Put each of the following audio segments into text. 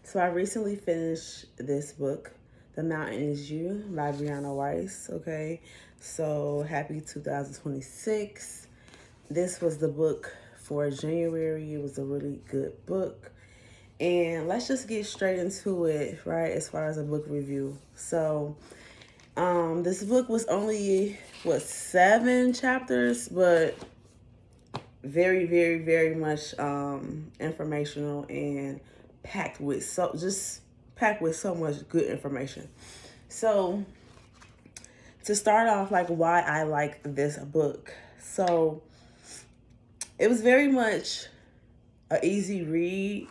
So I recently finished this book, The Mountain Is You by Brianna Weiss. Okay, so happy 2026. This was the book for January. It was a really good book. And let's just get straight into it, right? As far as a book review. So, this book was only, what, 7 chapters, but very, very, very much informational and packed with so much good information. So to start off, like why I like this book. So it was very much an easy read.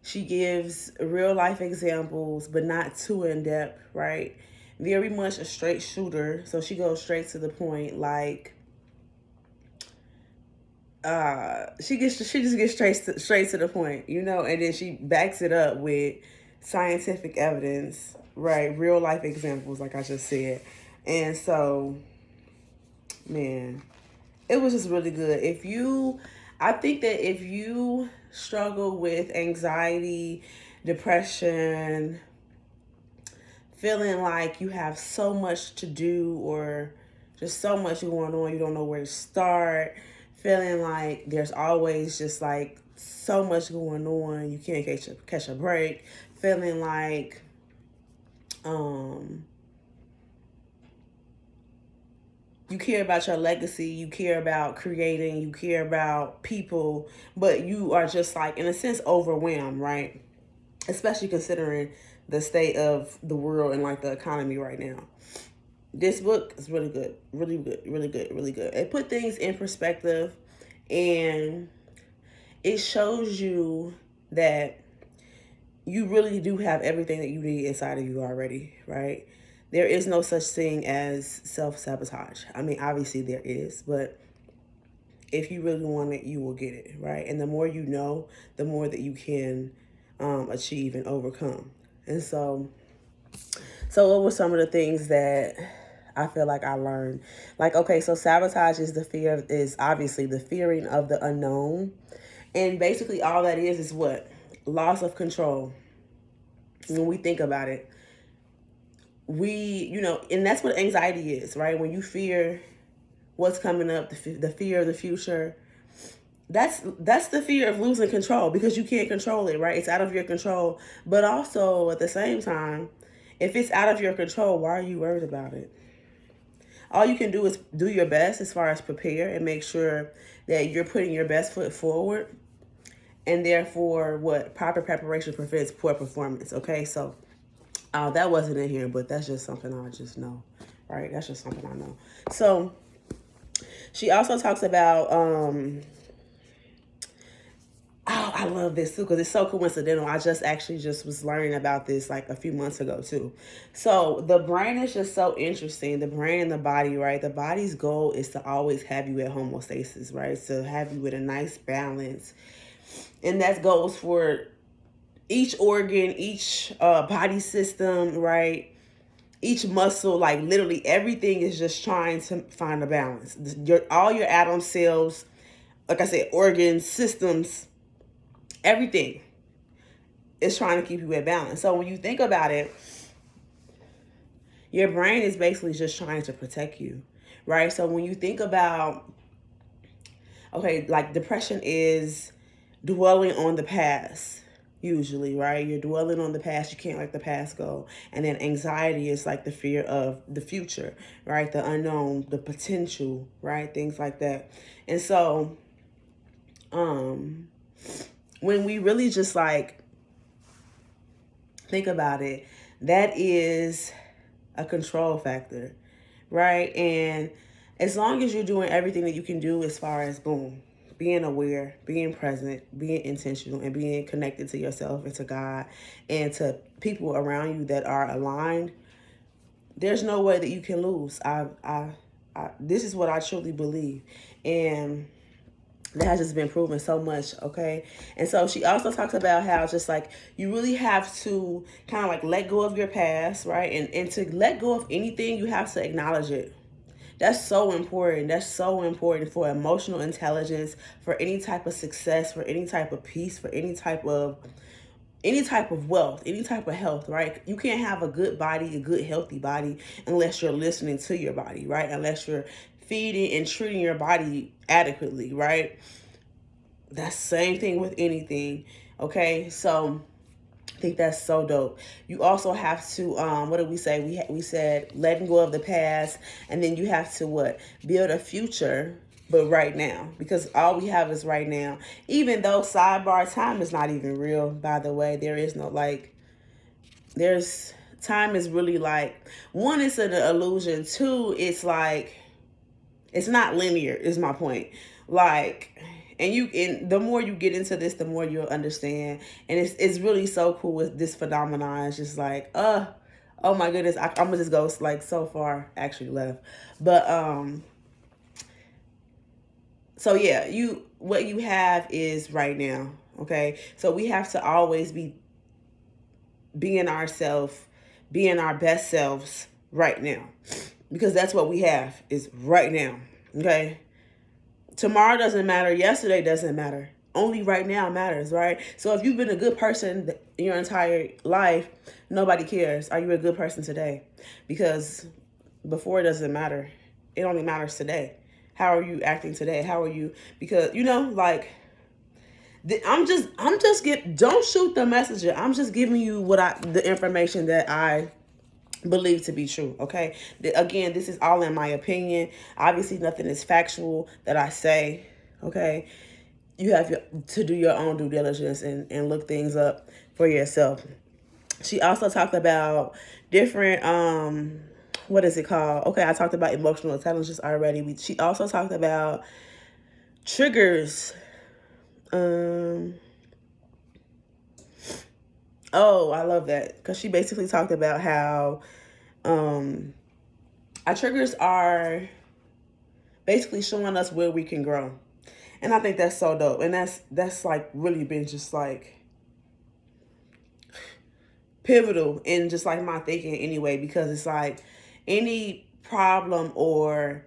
She gives real life examples, but not too in depth, right? Very much a straight shooter. So she goes straight to the point. Like she just gets straight to the point, and then she backs it up with scientific evidence, right? Real life examples, like I just said. And so, man, it was just really good. I think that if you struggle with anxiety, depression, feeling like you have so much to do or just so much going on, you don't know where to start, feeling like there's always just like so much going on, you can't catch a break, feeling like you care about your legacy, you care about creating, you care about people, but you are just like, in a sense, overwhelmed, right? Especially considering the state of the world and like the economy right now. This book is really good, really good, really good, really good. It put things in perspective, and it shows you that you really do have everything that you need inside of you already, right? There is no such thing as self-sabotage. I mean, obviously there is, but if you really want it, you will get it, right? And the more you know, the more that you can achieve and overcome. And so what were some of the things that I feel like I learned? Like, okay, so sabotage is obviously the fearing of the unknown. And basically all that is what? Loss of control. When we think about it, and that's what anxiety is, right? When you fear what's coming up, the fear of the future, that's the fear of losing control because you can't control it, right? It's out of your control. But also at the same time, if it's out of your control, why are you worried about it? All you can do is do your best as far as prepare and make sure that you're putting your best foot forward. And therefore, what proper preparation prevents poor performance. Okay, so that wasn't in here, but that's just something I just know, right? That's just something I know. So she also talks about oh, I love this too because it's so coincidental. I just was learning about this like a few months ago too. So the brain is just so interesting. The brain and the body, right? The body's goal is to always have you at homeostasis, right? To have you with a nice balance. And that goes for each organ, each body system, right? Each muscle, like literally everything is just trying to find a balance. All your atom cells, like I said, organs, systems, everything is trying to keep you at balance. So when you think about it, your brain is basically just trying to protect you, right? So when you think about, okay, like depression is dwelling on the past, usually, right? You're dwelling on the past, you can't let the past go. And then anxiety is like the fear of the future, right? The unknown, the potential, right? Things like that. And so when we really just like think about it, that is a control factor, right? And as long as you're doing everything that you can do as far as boom, being aware, being present, being intentional, and being connected to yourself and to God and to people around you that are aligned, there's no way that you can lose. This is what I truly believe. And that has just been proven so much, okay? And so she also talks about how just like you really have to kind of like let go of your past, right? And to let go of anything, you have to acknowledge it. That's so important. That's so important for emotional intelligence, for any type of success, for any type of peace, for any type of any type of wealth, any type of health, right? You can't have a good body, a good healthy body, unless you're listening to your body, right? Unless you're feeding and treating your body adequately, right? That's the same thing with anything. Okay, so I think that's so dope. You also have to, what did we say? We said letting go of the past, and then you have to what? Build a future, but right now, because all we have is right now. Even though sidebar, time is not even real. By the way, there is no like. There's time is really like, one, it's an illusion. Two, it's like it's not linear. Is my point. Like, and the more you get into this, the more you'll understand. And it's really so cool with this phenomenon. It's just like, oh my goodness, I'm gonna just go like so far actually left. But so yeah, what you have is right now. Okay, so we have to always be being ourselves, being our best selves right now, because that's what we have is right now. Okay, tomorrow doesn't matter. Yesterday doesn't matter. Only right now matters, right? So if you've been a good person your entire life, nobody cares. Are you a good person today? Because before it doesn't matter. It only matters today. How are you acting today? How are you? Because like don't shoot the messenger. I'm just giving you the information that I believe to be true. Okay. Again, this is all in my opinion. Obviously, nothing is factual that I say. Okay. You have to do your own due diligence and look things up for yourself. She also talked about different, what is it called? Okay, I talked about emotional intelligence already. She also talked about triggers. Oh, I love that, because she basically talked about how our triggers are basically showing us where we can grow. And I think that's so dope. And that's like really been just like pivotal in just like my thinking anyway, because it's like any problem, or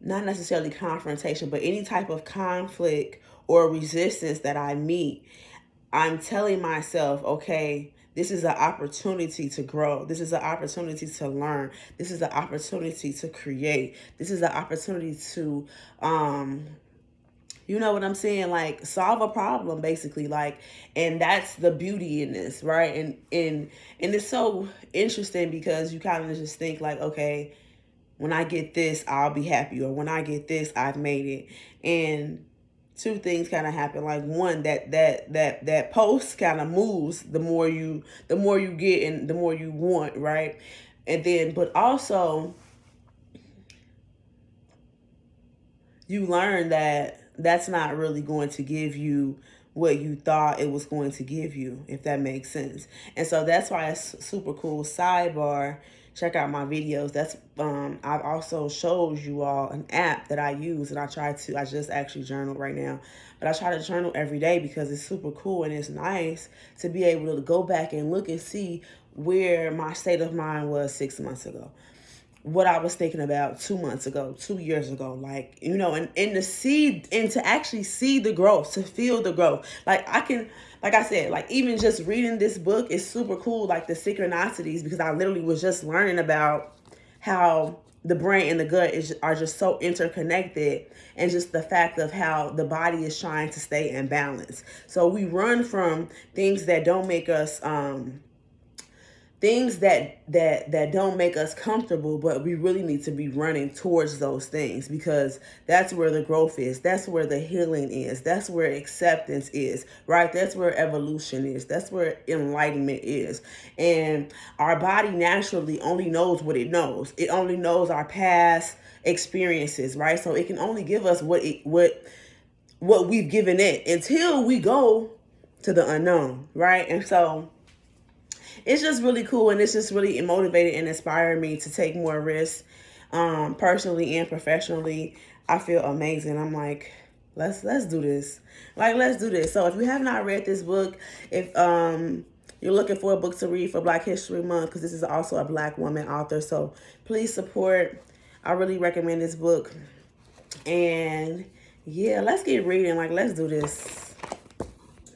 not necessarily confrontation, but any type of conflict or resistance that I meet, I'm telling myself, okay, this is an opportunity to grow. This is an opportunity to learn. This is an opportunity to create. This is an opportunity to, you know what I'm saying? Like, solve a problem, basically. Like, and that's the beauty in this, right? And it's so interesting, because you kind of just think like, okay, when I get this, I'll be happy, or when I get this, I've made it. And two things kind of happen. Like, one, that post kind of moves the more you get and the more you want, right? And then, but also you learn that that's not really going to give you what you thought it was going to give you, if that makes sense. And so that's why it's super cool. Sidebar, check out my videos. That's I've also showed you all an app that I use, and I just actually journal right now, but I try to journal every day because it's super cool, and it's nice to be able to go back and look and see where my state of mind was 6 months ago, what I was thinking about 2 months ago, 2 years ago, like, you know, and to see, and to actually see the growth, to feel the growth. Like, like I said, like, even just reading this book is super cool, like the synchronicities, because I literally was just learning about how the brain and the gut are just so interconnected, and just the fact of how the body is trying to stay in balance. So we run from things that don't make us, things that don't make us comfortable, but we really need to be running towards those things, because that's where the growth is. That's where the healing is. That's where acceptance is, right? That's where evolution is. That's where enlightenment is. And our body naturally only knows what it knows. It only knows our past experiences, right? So it can only give us what we've given it until we go to the unknown, right? And so it's just really cool, and it's just really motivated and inspired me to take more risks, personally and professionally. I feel amazing. I'm like, let's do this. Like, let's do this. So if you have not read this book, if you're looking for a book to read for Black History Month, because this is also a Black woman author, so please support. I really recommend this book. And yeah, let's get reading. Like, let's do this.